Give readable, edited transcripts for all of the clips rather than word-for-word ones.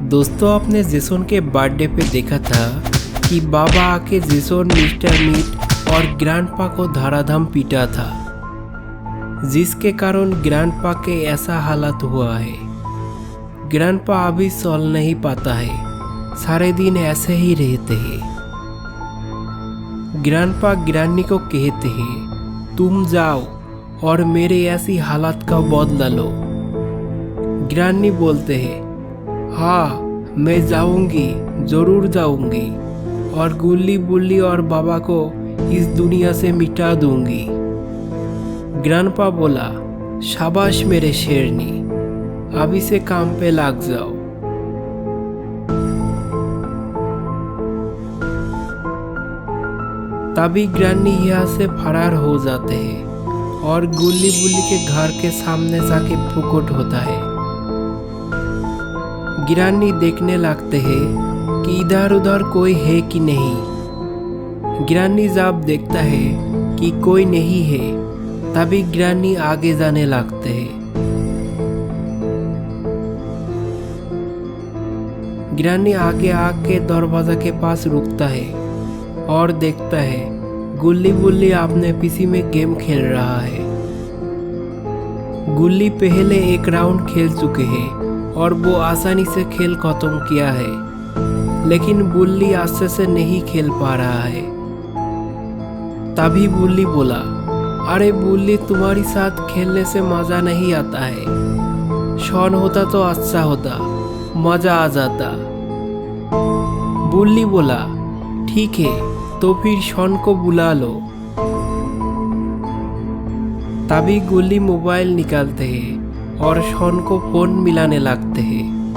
दोस्तों, आपने जेसन के बर्थडे पे देखा था कि बाबा आके जेसन, मिस्टर मीट और ग्रैंडपा को धड़ाधम पीटा था, जिसके कारण ग्रैंडपा के ऐसा हालत हुआ है। ग्रैंडपा अभी सॉल नहीं पाता है, सारे दिन ऐसे ही रहते हैं। ग्रैंडपा ग्रैनी को कहते हैं, तुम जाओ और मेरे ऐसी हालत का बदला लो। ग्रैनी बोलते हैं, हाँ मैं जाऊंगी, जरूर जाऊंगी और गुल्ली बुल्ली और बाबा को इस दुनिया से मिटा दूंगी। ग्रैंडपा बोला, शाबाश मेरे शेरनी, अभी से काम पे लग जाओ। तभी ग्रैनी यहाँ से फरार हो जाते हैं और गुल्ली बुल्ली के घर के सामने जाके प्रकट होता है। ग्रैनी देखने लगते हैं कि इधर उधर कोई है कि नहीं। ग्रैनी जब देखता है कि कोई नहीं है, तभी ग्रैनी आगे जाने लगते हैं। ग्रैनी आगे आके दरवाजा के पास रुकता है और देखता है गुल्ली बुल्ली अपने पीसी में गेम खेल रहा है। गुल्ली पहले एक राउंड खेल चुके हैं और वो आसानी से खेल खत्म किया है, लेकिन बुल्ली आस्ते से नहीं खेल पा रहा है। तभी बुल्ली बोला, अरे बुल्ली, तुम्हारी साथ खेलने से मजा नहीं आता है। शॉन होता तो अच्छा होता, मजा आ जाता। बुल्ली बोला, ठीक है, तो फिर शॉन को बुला लो। तभी गुल्ली मोबाइल निकालते हैं और शॉन को फोन मिलाने लगते हैं।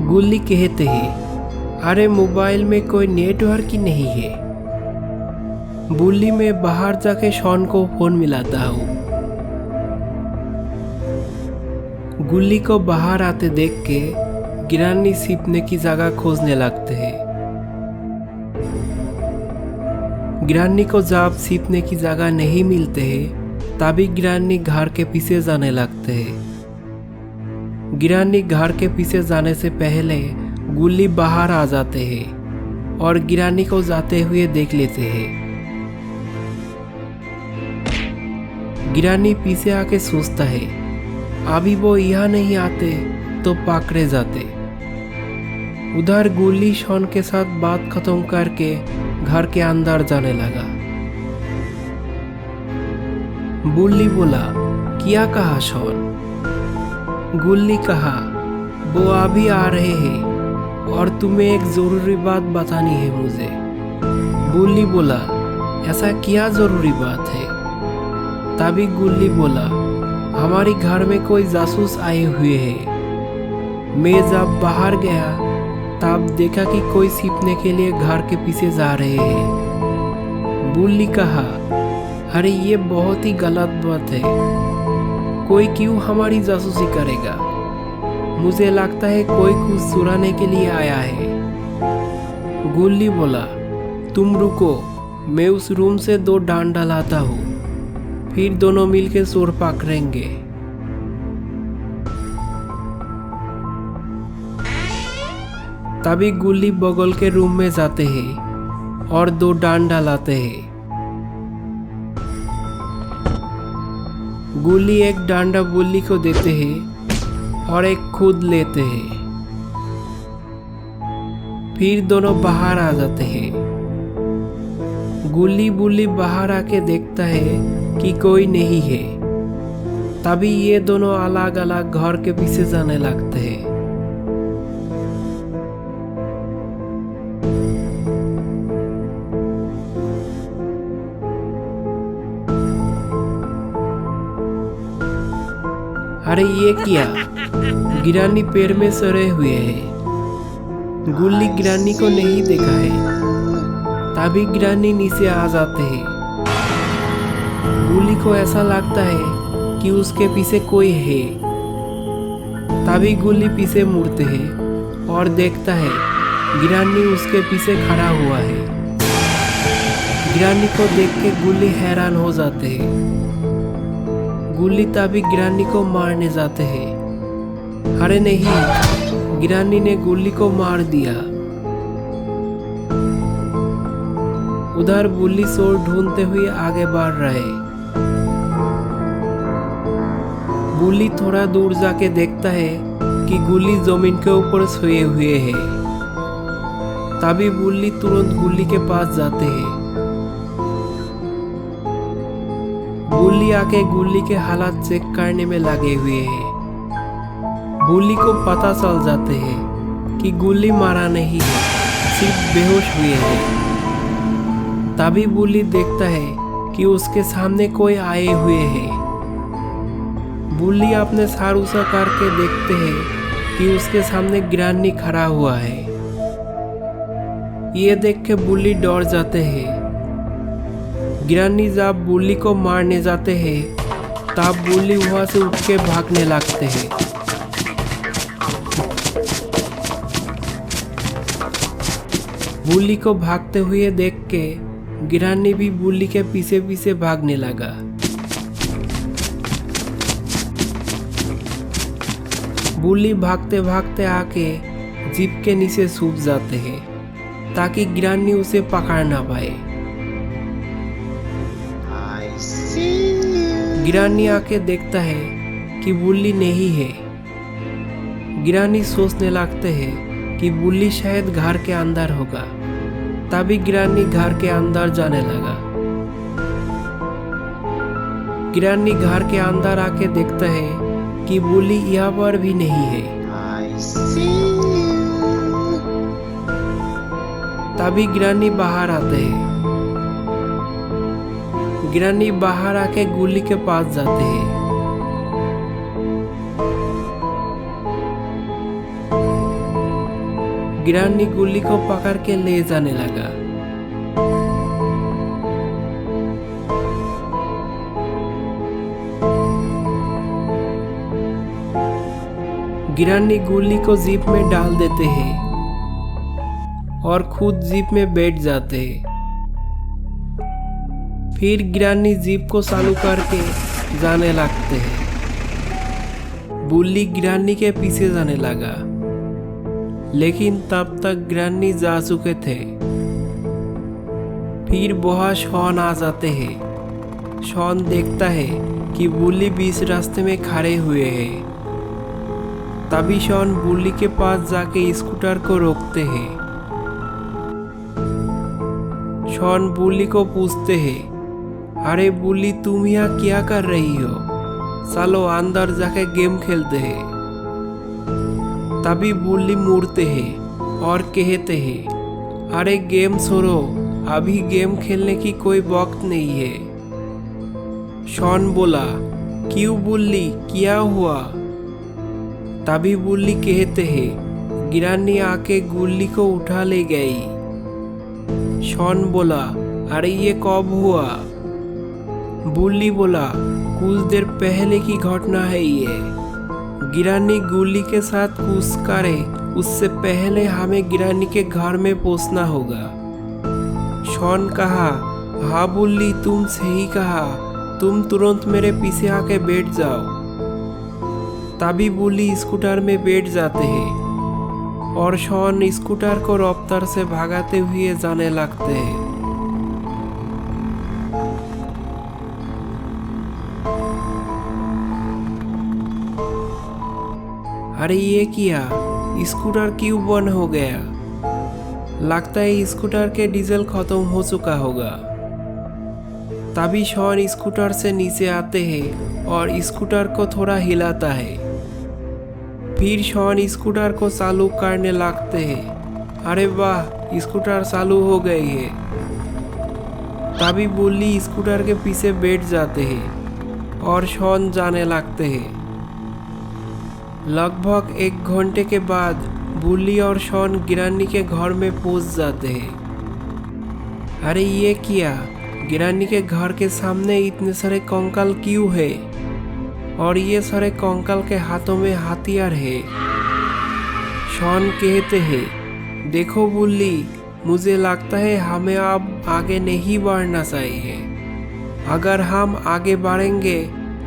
गुल्ली कहते हैं, अरे मोबाइल में कोई नेटवर्क ही नहीं है। बुल्ली, मैं बाहर जाके शॉन को फोन मिलाता हूँ। गुल्ली को बाहर आते देख के ग्रैनी छिपने की जगह खोजने लगते हैं। ग्रैनी को जब छिपने की जगह नहीं मिलते हैं, तभी ग्रैनी घर के पीछे जाने लगते हैं। ग्रैनी घर के पीछे जाने से पहले गुल्ली बाहर आ जाते हैं और ग्रैनी को जाते हुए देख लेते हैं। ग्रैनी पीछे आके सोचता है, अभी वो यहाँ नहीं आते तो पकड़े जाते। उधर गुल्ली शॉन के साथ बात खत्म करके घर के अंदर जाने लगा। बुल्ली बोला, क्या कहा शॉन? गुल्ली कहा, वो अभी आ रहे हैं और तुम्हें एक जरूरी बात बतानी है मुझे। बुल्ली बोला, ऐसा क्या जरूरी बात है? तभी गुल्ली बोला, हमारे घर में कोई जासूस आए हुए हैं। मैं जब बाहर गया तब देखा कि कोई छिपने के लिए घर के पीछे जा रहे हैं। बुल्ली कहा, अरे ये बहुत ही गलत बात है, कोई क्यों हमारी जासूसी करेगा? मुझे लगता है कोई कुछ चुराने के लिए आया है। गुल्ली बोला, तुम रुको, मैं उस रूम से 2 डंडा लाता हूँ, फिर दोनों मिलकर चोर पकड़ेंगे। तभी गुल्ली बगल के रूम में जाते हैं और 2 डंडा लाते हैं। गुल्ली एक डंडा बुल्ली को देते हैं और एक खुद लेते हैं। फिर दोनों बाहर आ जाते हैं। गुल्ली बुल्ली बाहर आके देखता है कि कोई नहीं है। तभी ये दोनों अलग अलग घर के पीछे जाने लगते हैं। अरे ये क्या? ग्रैनी पेड़ में सोए हुए हैं। गुल्ली ग्रैनी को नहीं देखा है। तभी ग्रैनी नीचे आ जाते हैं। गुल्ली को ऐसा लगता है कि उसके पीछे कोई है। तभी गुल्ली पीछे मुड़ते हैं और देखता है ग्रैनी उसके पीछे खड़ा हुआ है। ग्रैनी को देख के गुल्ली हैरान हो जाते हैं। गुल्ली तभी गिरानी को मारने जाते हैं। अरे नहीं, गिरानी ने गुल्ली को मार दिया। उधर बुल्ली चोर ढूंढते हुए आगे बढ़ रहे। बुल्ली थोड़ा दूर जाके देखता है कि गुल्ली जमीन के ऊपर सोए हुए है। तभी बुल्ली तुरंत गुल्ली के पास जाते हैं। बुल्ली आके गुल्ली के हालात चेक करने में लगे हुए हैं। बुल्ली को पता चल जाते हैं कि गुल्ली मारा नहीं है, सिर्फ बेहोश हुए हैं। तभी बुल्ली देखता है कि उसके सामने कोई आए हुए हैं। बुल्ली अपने सर ऊंचा करके देखते हैं कि उसके सामने गिरानी खड़ा हुआ है। ये देख के बुल्ली डर जाते हैं। गिरानी जब बुल्ली को मारने जाते हैं तब बुल्ली वहां से उठ के भागने लगते हैं। बुल्ली को भागते हुए देख के गिरानी भी बुल्ली के पीछे पीछे भागने लगा। बुल्ली भागते भागते आके जीप के नीचे छुप जाते हैं ताकि गिरानी उसे पकड़ ना पाए। गिरानी आके देखता है कि बुल्ली नहीं है। गिरानी सोचने लगते हैं कि बुल्ली शायद घर के अंदर होगा। तभी गिरानी घर के अंदर जाने लगा। गिरानी घर के अंदर आके देखता है कि बुल्ली यहाँ पर भी नहीं है। तभी गिरानी बाहर आते हैं। गिरानी बाहर आके गुल्ली के पास जाते हैं। गिरानी गुल्ली को पकड़ के ले जाने लगा। गिरानी गुल्ली को जीप में डाल देते हैं और खुद जीप में बैठ जाते हैं। फिर गिरानी जीप को चालू करके जाने लगते हैं। बुल्ली गिरानी के पीछे जाने लगा, लेकिन तब तक गिरानी जा चुके थे। फिर वहाँ शॉन आ जाते हैं। शॉन देखता है कि बुल्ली बीच रास्ते में खड़े हुए हैं। तभी शॉन बुल्ली के पास जाके स्कूटर को रोकते हैं। शॉन बुल्ली को पूछते हैं, अरे बुल्ली, तुम यहाँ क्या कर रही हो? चलो अंदर जाके गेम खेलते हैं। तभी बुल्ली मुड़ते हैं और कहते हैं, अरे गेम छोड़ो, अभी गेम खेलने की कोई वक्त नहीं है। शॉन बोला, क्यों बुल्ली, क्या हुआ? तभी बुल्ली कहते हैं, गिरानी आके गुल्ली को उठा ले गई। शॉन बोला, अरे ये कब हुआ? बुल्ली बोला, कुछ देर पहले की घटना है ये। गिरानी गुल्ली के साथ कुछ करे उससे पहले हमें गिरानी के घर में पहुंचना होगा। शॉन कहा, हाँ बुल्ली, तुम सही कहा, तुम तुरंत मेरे पीछे आके बैठ जाओ। तभी बुल्ली स्कूटर में बैठ जाते हैं और शॉन स्कूटर को रफ्तार से भागाते हुए जाने लगते हैं। अरे ये क्या, स्कूटर क्यों बंद हो गया? लगता है स्कूटर के डीजल खत्म हो चुका होगा। तभी शॉन स्कूटर से नीचे आते हैं और स्कूटर को थोड़ा हिलाता है। फिर शॉन स्कूटर को चालू करने लगते हैं। अरे वाह, स्कूटर चालू हो गई है। तभी बुल्ली स्कूटर के पीछे बैठ जाते हैं और शॉन जाने लगते हैं। लगभग 1 घंटे के बाद बुल्ली और शॉन गिरानी के घर में पहुंच जाते हैं। अरे ये क्या, गिरानी के घर के सामने इतने सारे कंकाल क्यों है? और ये सारे कंकाल के हाथों में हथियार है। शॉन कहते हैं, देखो बुल्ली, मुझे लगता है हमें अब आगे नहीं बढ़ना चाहिए। अगर हम आगे बढ़ेंगे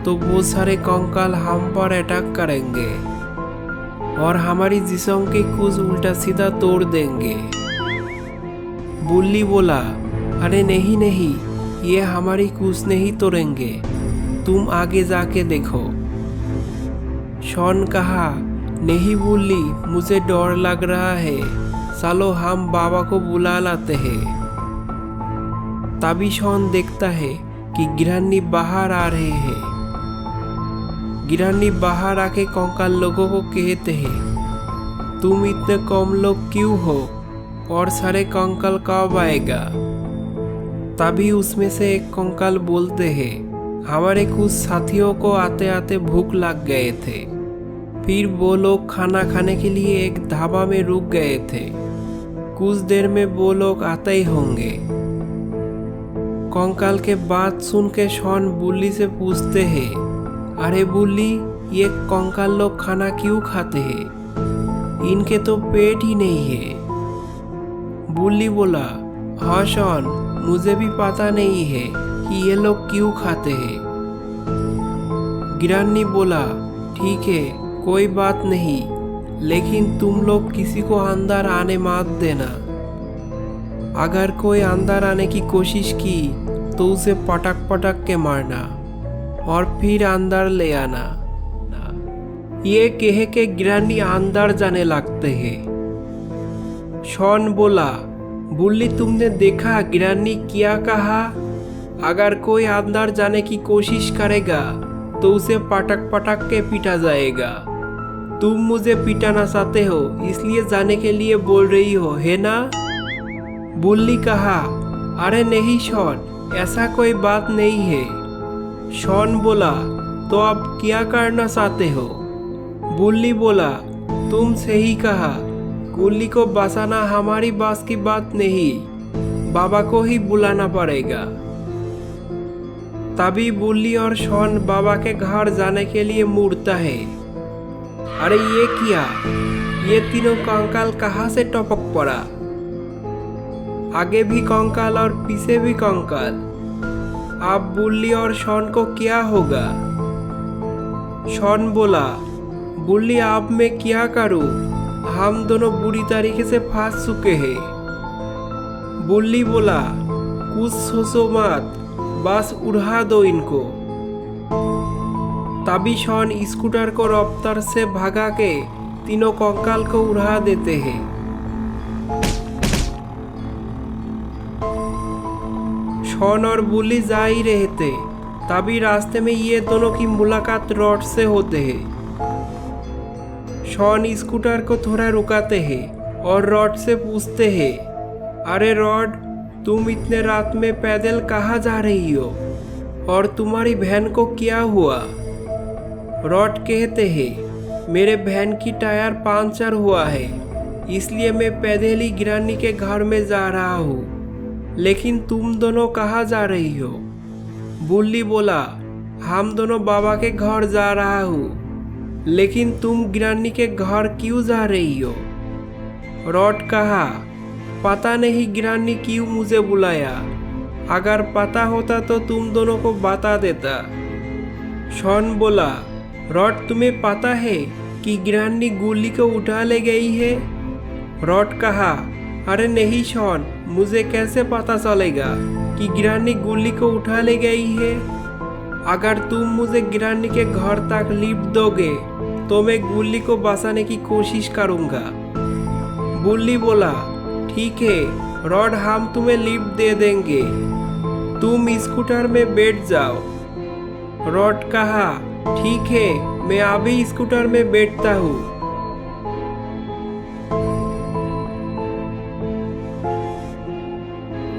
तो वो सारे कंकाल हम पर अटैक करेंगे और हमारी जिस्म की कुछ उल्टा सीधा तोड़ देंगे। बुल्ली बोला, अरे नहीं नहीं, ये हमारी कुछ नहीं तोड़ेंगे, तुम आगे जाके देखो। शॉन कहा, नहीं बुल्ली, मुझे डर लग रहा है, चलो हम बाबा को बुला लाते हैं। तभी शॉन देखता है कि गिरानी बाहर आ रहे हैं। गिरानी बाहर आके कंकाल लोगों को कहते हैं, तुम इतने कम लोग क्यों हो और सारे कंकाल कब आएगा? तभी उसमें से एक कंकाल बोलते हैं, हमारे कुछ साथियों को आते आते भूख लग गए थे, फिर वो लोग खाना खाने के लिए एक ढाबा में रुक गए थे, कुछ देर में वो लोग आते ही होंगे। कंकाल के बात सुन के शॉन बुल्ली से पूछते हैं, अरे बुल्ली, ये कंकाल लोग खाना क्यों खाते हैं? इनके तो पेट ही नहीं है। बुल्ली बोला, हाँ शॉन, मुझे भी पता नहीं है कि ये लोग क्यों खाते हैं। गिरानी बोला, ठीक है, कोई बात नहीं, लेकिन तुम लोग किसी को अंदर आने मत देना। अगर कोई अंदर आने की कोशिश की तो उसे पटक पटक के मारना और फिर अंदर ले आना। ये कह के गिरानी अंदर जाने लगते हैं। शॉन बोला, बुल्ली, तुमने देखा गिरानी क्या कहा? अगर कोई अंदर जाने की कोशिश करेगा तो उसे पटक पटक के पीटा जाएगा। तुम मुझे पीटाना चाहते हो, इसलिए जाने के लिए बोल रही हो, है ना? बुल्ली कहा, अरे नहीं शॉन, ऐसा कोई बात नहीं है। शॉन बोला, तो अब क्या करना चाहते हो? बुल्ली बोला, तुम सही कहा, गुल्ली को बचाना हमारी बस की बात नहीं, बाबा को ही बुलाना पड़ेगा। तभी बुल्ली और शॉन बाबा के घर जाने के लिए मुड़ता है। अरे ये क्या, ये तीनों कंकाल कहाँ से टपक पड़ा? आगे भी कंकाल और पीछे भी कंकाल। अब बुल्ली और शॉन को क्या होगा? शॉन बोला, बुल्ली, अब मैं क्या करूं? हम दोनों बुरी तरीके से फंस चुके हैं। बुल्ली बोला, कुछ सोचो मत, बस उड़ा दो इनको। तभी शॉन स्कूटर को रफ्तार से भगा के तीनों कंकाल को उड़ा देते हैं। शॉन और बुल्ली जा ही रहे थे, तभी रास्ते में ये दोनों की मुलाकात रॉड से होते हैं। शॉन स्कूटर को थोड़ा रुकाते हैं और रॉड से पूछते हैं, अरे रॉड, तुम इतने रात में पैदल कहाँ जा रही हो और तुम्हारी बहन को क्या हुआ? रॉड कहते हैं, मेरे बहन की टायर पंचर हुआ है, इसलिए मैं पैदल ही गिरानी के घर में जा रहा हूँ। लेकिन तुम दोनों कहाँ जा रही हो? बुल्ली बोला, हम दोनों बाबा के घर जा रहा हूँ। लेकिन तुम गिरानी के घर क्यों जा रही हो? रॉड कहा, पता नहीं गिरानी क्यों मुझे बुलाया, अगर पता होता तो तुम दोनों को बता देता। शॉन बोला, रॉड, तुम्हें पता है कि गिरानी गुल्ली को उठा ले गई है? रॉड कहा, अरे नहीं शॉन, मुझे कैसे पता चलेगा कि गिरानी गुल्ली को उठा ले गई है? अगर तुम मुझे गिरानी के घर तक लिफ्ट दोगे तो मैं गुल्ली को बचाने की कोशिश करूंगा। बुल्ली बोला, ठीक है रॉड, हम तुम्हें लिफ्ट दे देंगे, तुम स्कूटर में बैठ जाओ। रॉड कहा, ठीक है, मैं अभी स्कूटर में बैठता हूँ।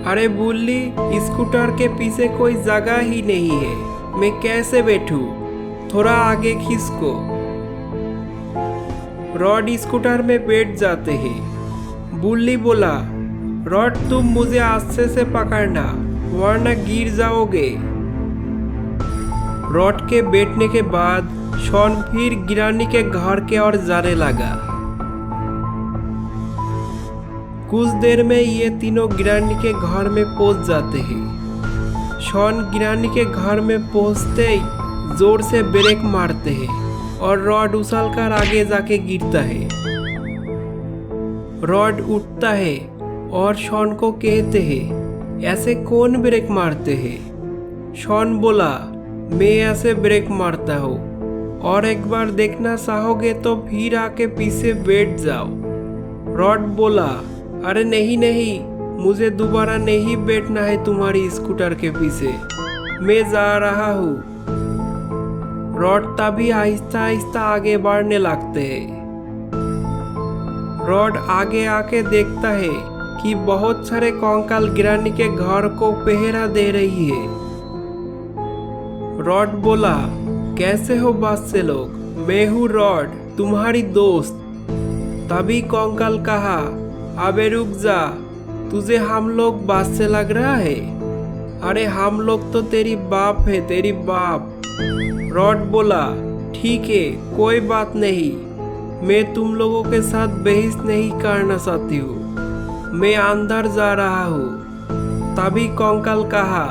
अरे बुल्ली, स्कूटर के पीछे कोई जगह ही नहीं है, मैं कैसे बैठूं? थोड़ा आगे खिसको। रॉड स्कूटर में बैठ जाते हैं। बुल्ली बोला, रॉड, तुम मुझे आस्ते से पकड़ना वरना गिर जाओगे। रॉड के बैठने के बाद शॉन फिर गिरानी के घर के ओर जाने लगा। कुछ देर में ये तीनों गिरानी के घर में पहुंच जाते हैं। शॉन गिरानी के घर में पहुंचते ही जोर से ब्रेक मारते हैं और रॉड उछलकर आगे जाके गिरता है। रॉड उठता है और शॉन को कहते हैं, ऐसे कौन ब्रेक मारते हैं? शॉन बोला, मैं ऐसे ब्रेक मारता हूँ और एक बार देखना चाहोगे तो फिर आके पीछे बैठ जाओ। रॉड बोला, अरे नहीं नहीं, मुझे दोबारा नहीं बैठना है तुम्हारी स्कूटर के पीछे, मैं जा रहा हूँ। रॉड तभी आहिस्ता आहिस्ता आगे बढ़ने लगते हैं। रॉड आगे आके देखता है कि बहुत सारे कंकाल गिरानी के घर को पहरा दे रही है। रॉड बोला, कैसे हो बच्चे लोग, मैं हूँ रॉड, तुम्हारी दोस्त। तभी कंकाल कहा, अबे रुक जा, तुझे हम लोग बच्चे लग रहा है? अरे हम लोग तो तेरी बाप है, तेरी बाप। रॉड बोला, ठीक है, कोई बात नहीं, मैं तुम लोगों के साथ बहस नहीं करना चाहती हूँ, मैं अंदर जा रहा हूँ। तभी कंकाल कहा,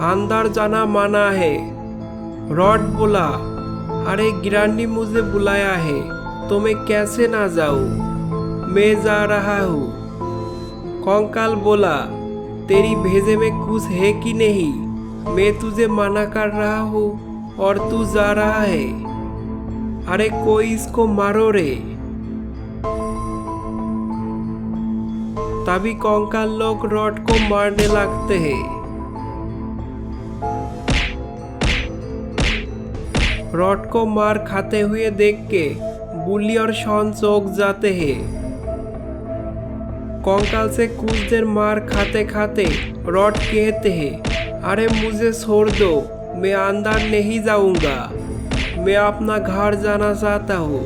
अंदर जाना मना है। रॉड बोला, अरे गिरानी मुझे बुलाया है तो मैं कैसे ना जाऊँ, मैं जा रहा हूँ। कंकाल बोला, तेरी भेजे में कुछ है कि नहीं? मैं तुझे मना कर रहा हूँ और तू जा रहा है। अरे कोई इसको मारो रे। तभी कंकाल लोग रॉड को मारने लगते हैं। रॉड को मार खाते हुए देख के बुल्ली और शॉन चौंक जाते हैं। कंकाल से कुछ देर मार खाते खाते रॉड कहते हैं, अरे मुझे छोड़ दो, मैं अंदर नहीं जाऊंगा, मैं अपना घर जाना चाहता हूँ।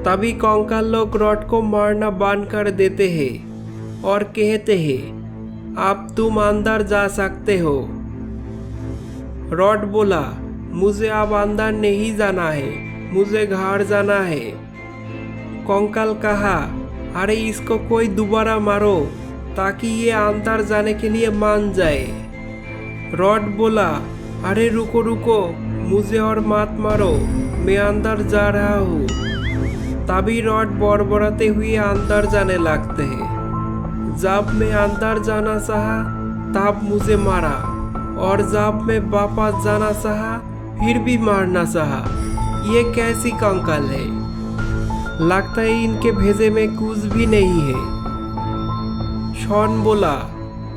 तभी कंकाल लोग रॉड को मारना बंद कर देते हैं और कहते हैं, अब तुम अंदर जा सकते हो। रॉड बोला, मुझे अब अंदर नहीं जाना है, मुझे घर जाना है। कंकाल कहा, अरे इसको कोई दोबारा मारो ताकि ये अंदर जाने के लिए मान जाए। रॉड बोला, अरे रुको रुको, मुझे और मत मारो, मैं अंदर जा रहा हूँ। तभी रॉड बड़बड़ाते हुए अंदर जाने लगते हैं। जब मैं अंदर जाना चाहा तब मुझे मारा, और जब मैं वापस जाना चाहा फिर भी मारना चाहा। ये कैसी कंकाल है? लगता है इनके भेजे में कुछ भी नहीं है। शॉन बोला,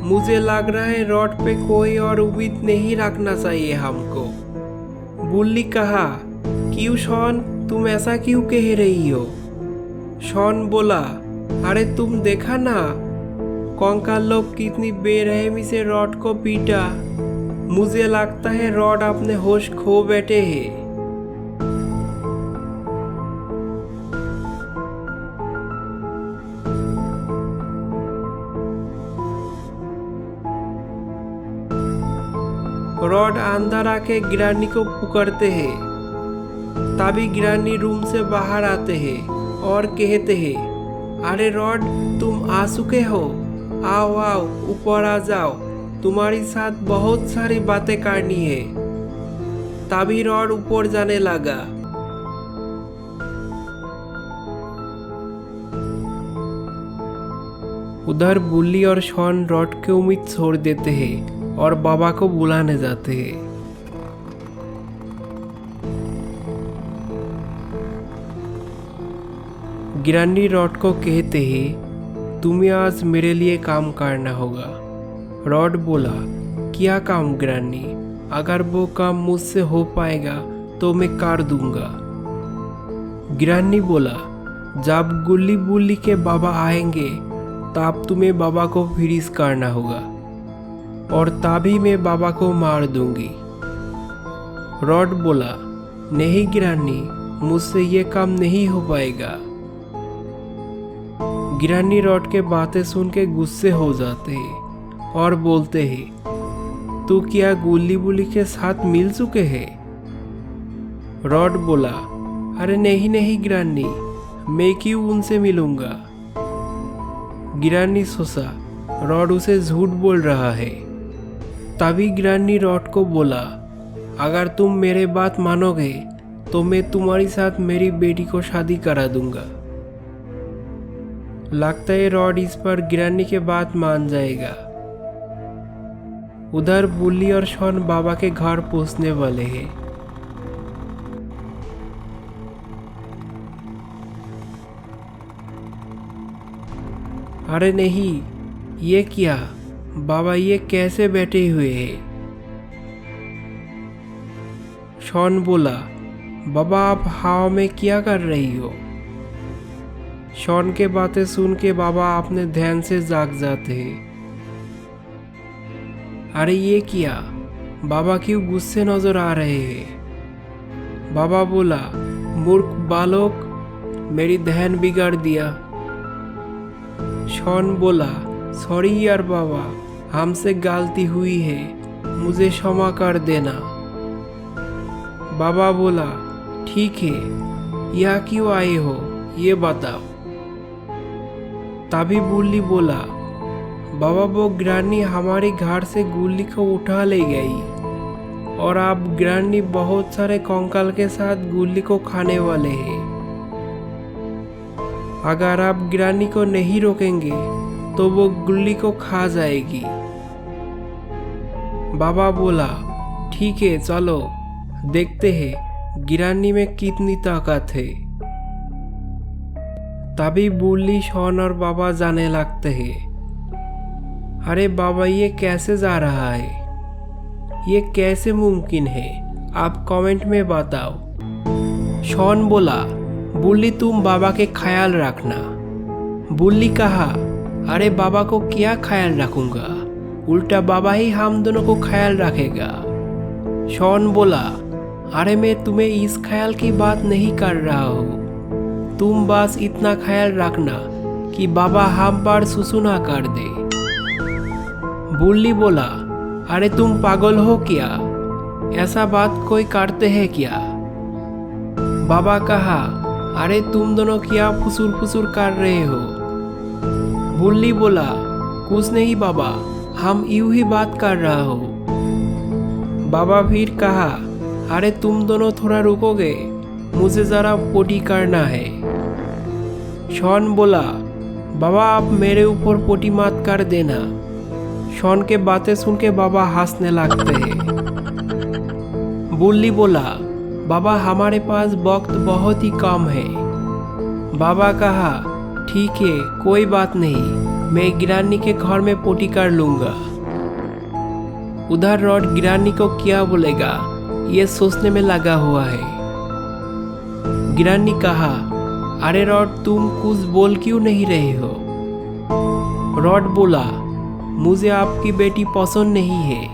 मुझे लग रहा है रॉड पे कोई और उम्मीद नहीं रखना चाहिए हमको। बुल्ली कहा, क्यों शॉन, तुम ऐसा क्यों कह रही हो? शॉन बोला, अरे तुम देखा ना, कंकाल लोग कितनी बेरहमी से रॉड को पीटा। मुझे लगता है रॉड अपने होश खो बैठे हैं। रॉड अंदर आके गिरानी को पुकारते हैं। तभी गिरानी रूम से बाहर आते हैं और कहते हैं, अरे रॉड, तुम आ चुके हो, आओ आओ ऊपर आ जाओ, तुम्हारी साथ बहुत सारी बातें करनी है। तभी रॉड ऊपर जाने लगा। उधर बुल्ली और शॉन रॉड की उम्मीद छोड़ देते हैं और बाबा को बुलाने जाते हैं। गिरानी रॉड को कहते हैं, तुम्हें आज मेरे लिए काम करना होगा। रॉड बोला, क्या काम गिरानी? अगर वो काम मुझसे हो पाएगा तो मैं कर दूंगा। गिरानी बोला, जब गुल्ली बुल्ली के बाबा आएंगे तब तुम्हें बाबा को फिनिश करना होगा, और तभी मैं बाबा को मार दूंगी। रॉड बोला, नहीं गिरानी, मुझसे ये काम नहीं हो पाएगा। गिरानी रॉड के बातें सुन के गुस्से हो जाते हैं और बोलते हैं, तू क्या गुल्ली बुल्ली के साथ मिल चुके हैं? रॉड बोला, अरे नहीं नहीं गिरानी, मैं क्यों उनसे मिलूंगा। गिरानी सोचा रॉड उसे झूठ बोल रहा है। तभी गिरानी रॉड को बोला, अगर तुम मेरे बात मानोगे तो मैं तुम्हारी साथ मेरी बेटी को शादी करा दूंगा। लगता है रॉड इस पर गिरानी के बात मान जाएगा। उधर बुल्ली और शॉन बाबा के घर पहुंचने वाले हैं। अरे नहीं, ये क्या बाबा, ये कैसे बैठे हुए हैं? शॉन बोला, बाबा आप हवा में क्या कर रही हो? शॉन के बातें सुन के बाबा अपने ध्यान से जाग जाते हैं। अरे ये क्या, बाबा क्यों गुस्से नजर आ रहे हैं? बाबा बोला, मूर्ख बालक, मेरी ध्यान बिगाड़ दिया। शॉन बोला, सॉरी यार बाबा, हमसे गलती हुई है, मुझे क्षमा कर देना। बाबा बोला, ठीक है, यहाँ क्यों आए हो ये बताओ। तभी बुल्ली बोला, बाबा वो ग्रानी हमारे घर से गुल्ली को उठा ले गई और अब ग्रानी बहुत सारे कंकाल के साथ गुल्ली को खाने वाले हैं। अगर आप ग्रानी को नहीं रोकेंगे तो वो गुल्ली को खा जाएगी। बाबा बोला, ठीक है चलो देखते हैं गिरानी में कितनी ताकत है। तभी बुल्ली, शॉन और बाबा जाने लगते हैं। अरे बाबा ये कैसे जा रहा है, ये कैसे मुमकिन है, आप कमेंट में बताओ। शॉन बोला, बुल्ली तुम बाबा के ख्याल रखना। बुल्ली कहा, अरे बाबा को क्या ख्याल रखूंगा, उल्टा बाबा ही हम दोनों को ख्याल रखेगा। शॉन बोला, अरे मैं तुम्हें इस ख्याल की बात नहीं कर रहा हूँ, तुम बस इतना ख्याल रखना कि बाबा हम पर सुसु ना कर दे। बुल्ली बोला, अरे तुम पागल हो क्या, ऐसा बात कोई करते हैं क्या? बाबा कहा, अरे तुम दोनों क्या फुसुर फुसुर कर रहे हो? बुल्ली बोला, कुछ नहीं बाबा, हम यूं ही बात कर रहा हो। बाबा फिर कहा, अरे तुम दोनों थोड़ा रुकोगे, मुझे जरा पोटी करना है। शॉन बोला, बाबा आप मेरे ऊपर पोटी मत कर देना। शॉन के बातें सुन के बाबा हंसने लगते हैं। बुल्ली बोला, बाबा हमारे पास वक्त बहुत ही कम है। बाबा कहा, ठीक है कोई बात नहीं, मैं गिरानी के घर में पोटी कर लूंगा। उधर रॉड गिरानी को क्या बोलेगा ये सोचने में लगा हुआ है। गिरानी कहा, अरे रॉड तुम कुछ बोल क्यों नहीं रहे हो? रॉड बोला, मुझे आपकी बेटी पसंद नहीं है,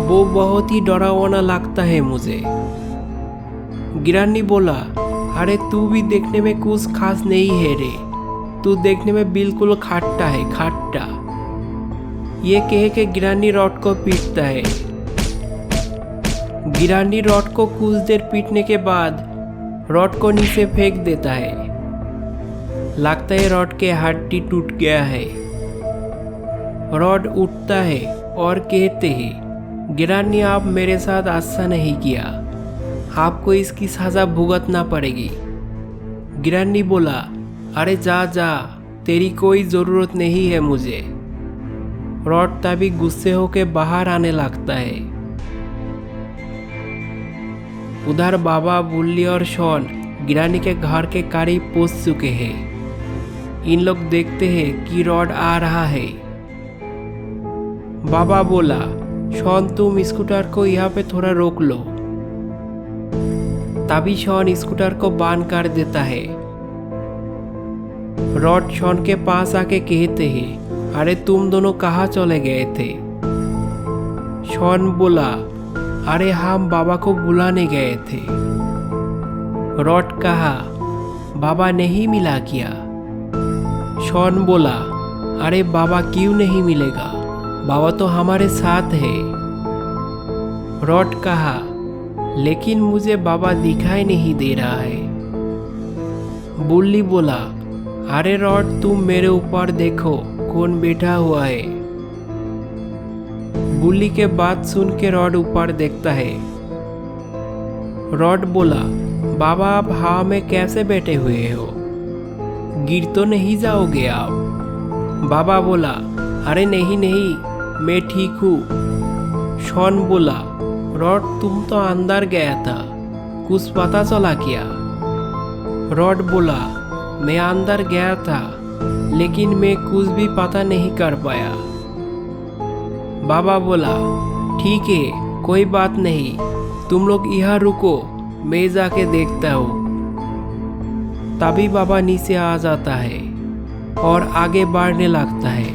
वो बहुत ही डरावना लगता है मुझे। गिरानी बोला, अरे तू भी देखने में कुछ खास नहीं है रे, तू देखने में बिल्कुल खट्टा है, खट्टा। ये कह के गिरानी रॉड को पीटता है। गिरानी रॉड को कुछ देर पीटने के बाद रॉड को नीचे फेंक देता है। लगता है रॉड के हड्डी टूट गया है। रॉड उठता है और कहते हैं, गिरानी आप मेरे साथ अच्छा नहीं किया, आपको इसकी सजा भुगतना पड़ेगी। गिरानी बोला, अरे जा जा, तेरी कोई ज़रूरत नहीं है मुझे। रॉड तभी गुस्से होकर बाहर आने लगता है। उधर बाबा, बुल्ली और शॉन गिरानी के घर के करीब पहुंच चुके हैं। इन लोग देखते हैं कि रॉड आ रहा है। बाबा बोला, शॉन तुम स्कूटर को यहाँ पे थोड़ा रोक लो। तभी शॉन स्कूटर को बंद कर देता है। रॉड शॉन के पास आके कहते हैं, अरे तुम दोनों कहाँ चले गए थे? शॉन बोला, अरे हम बाबा को बुलाने गए थे। रॉड कहा, बाबा नहीं मिला क्या? शॉन बोला, अरे बाबा क्यों नहीं मिलेगा, बाबा तो हमारे साथ है। रॉड कहा, लेकिन मुझे बाबा दिखाई नहीं दे रहा है। बुल्ली बोला, अरे रॉड तुम मेरे ऊपर देखो कौन बैठा हुआ है। बुल्ली के बात सुन के रॉड ऊपर देखता है रॉड बोला, बाबा आप हवा में कैसे बैठे हुए हो, गिर तो नहीं जाओगे आप? बाबा बोला, अरे नहीं नहीं, मैं ठीक हूँ। शॉन बोला, रॉड तुम तो अंदर गया था, कुछ पता चला क्या? रॉड बोला, मैं अंदर गया था लेकिन मैं कुछ भी पता नहीं कर पाया। बाबा बोला, ठीक है कोई बात नहीं, तुम लोग यहाँ रुको, मैं जाके देखता हूँ। तभी बाबा नीचे आ जाता है और आगे बढ़ने लगता है।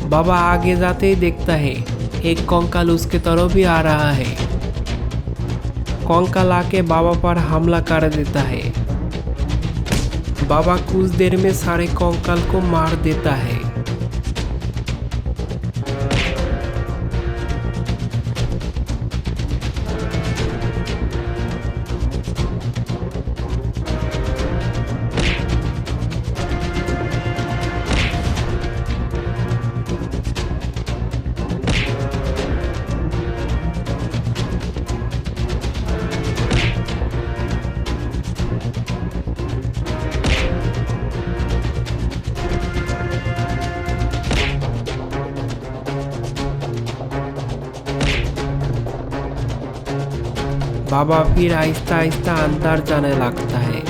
बाबा आगे जाते ही देखता है एक कंकाल उसके तरफ भी आ रहा है। कंकाल आके बाबा पर हमला कर देता है। बाबा कुछ देर में सारे कंकाल को मार देता है। बाबा फिर आहिस्ता आहिस्ता अंदर जाने लगता है।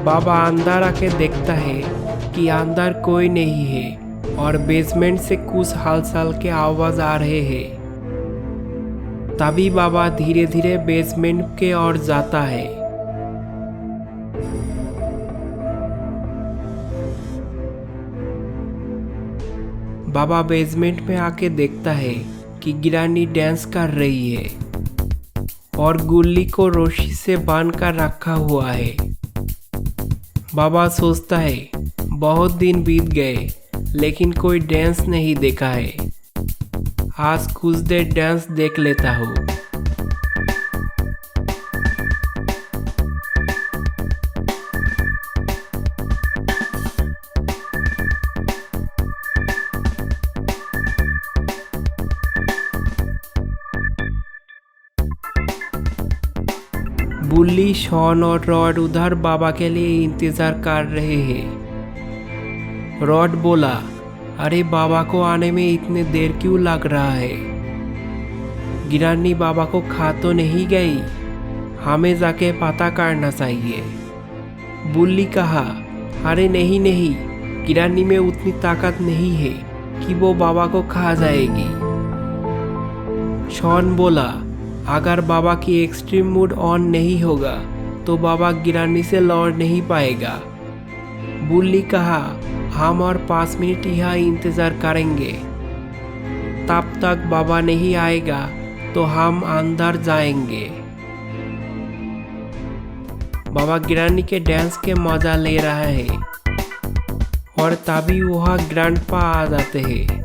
बाबा अंदर आके देखता है कि अंदर कोई नहीं है और बेसमेंट से कुछ हलचल के आवाज आ रहे हैं। तभी बाबा धीरे धीरे बेसमेंट के ओर जाता है। बाबा बेसमेंट में आके देखता है कि गिरानी डांस कर रही है और गुल्ली को रस्सी से बांध कर रखा हुआ है। बाबा सोचता है बहुत दिन बीत गए लेकिन कोई डांस नहीं देखा है, आज कुछ देर डांस देख लेता हूँ। बुल्ली, शॉन और रॉड उधर बाबा के लिए इंतजार कर रहे हैं। रॉड बोला, अरे बाबा को आने में इतने देर क्यों लग रहा है? गिरानी बाबा को खा तो नहीं गई, हमें जाके पता करना चाहिए। बुल्ली कहा, अरे नहीं नहीं, गिरानी में उतनी ताकत नहीं है कि वो बाबा को खा जाएगी। शॉन बोला, अगर बाबा की एक्सट्रीम मूड ऑन नहीं होगा तो बाबा गिरानी से लौट नहीं पाएगा। बुल्ली कहा, हम और 5 मिनट यहाँ इंतजार करेंगे, तब तक बाबा नहीं आएगा तो हम अंदर जाएंगे। बाबा गिरानी के डांस के मजा ले रहा है और तभी वहाँ ग्रैंडपा आ जाते हैं।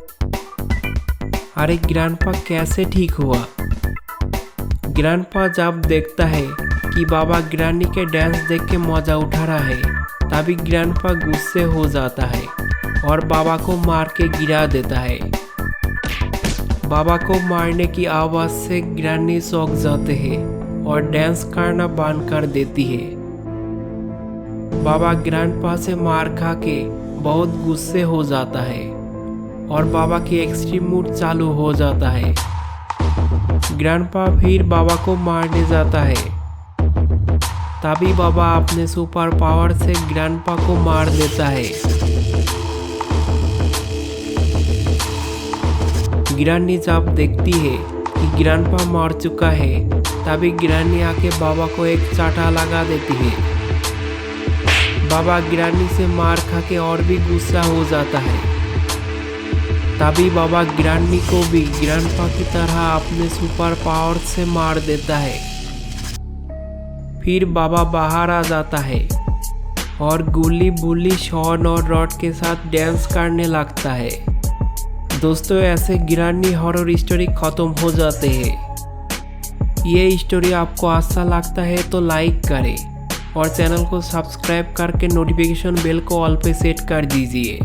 अरे ग्रैंडपा कैसे ठीक हुआ? ग्रैंडपा जब देखता है कि बाबा गिरानी के डांस देख के मजा उठा रहा है, तभी ग्रैंडपा गुस्से हो जाता है और बाबा को मार के गिरा देता है। बाबा को मारने की आवाज से गिरानी चौंक जाते हैं और डांस करना बंद कर देती है। बाबा ग्रैंडपा से मार खा के बहुत गुस्से हो जाता है और बाबा की एक्सट्रीम मूड चालू हो जाता है। ग्रैंडपा फिर बाबा को मारने जाता है, तभी बाबा अपने सुपर पावर से ग्रैंडपा को मार देता है। गिरानी जब देखती है कि ग्रैंडपा मर चुका है, तभी गिरानी आके बाबा को एक चाटा लगा देती है। बाबा गिरानी से मार खा के और भी गुस्सा हो जाता है। तभी बाबा गिरानी को भी ग्रैंडपा की तरह अपने सुपर पावर से मार देता है। फिर बाबा बाहर आ जाता है और गुल्ली, बुल्ली, शॉन और रॉड के साथ डांस करने लगता है। दोस्तों, ऐसे गिरानी हॉरर स्टोरी खत्म हो जाते हैं। ये स्टोरी आपको अच्छा लगता है तो लाइक करें और चैनल को सब्सक्राइब करके नोटिफिकेशन बेल को ऑल पे सेट कर दीजिए।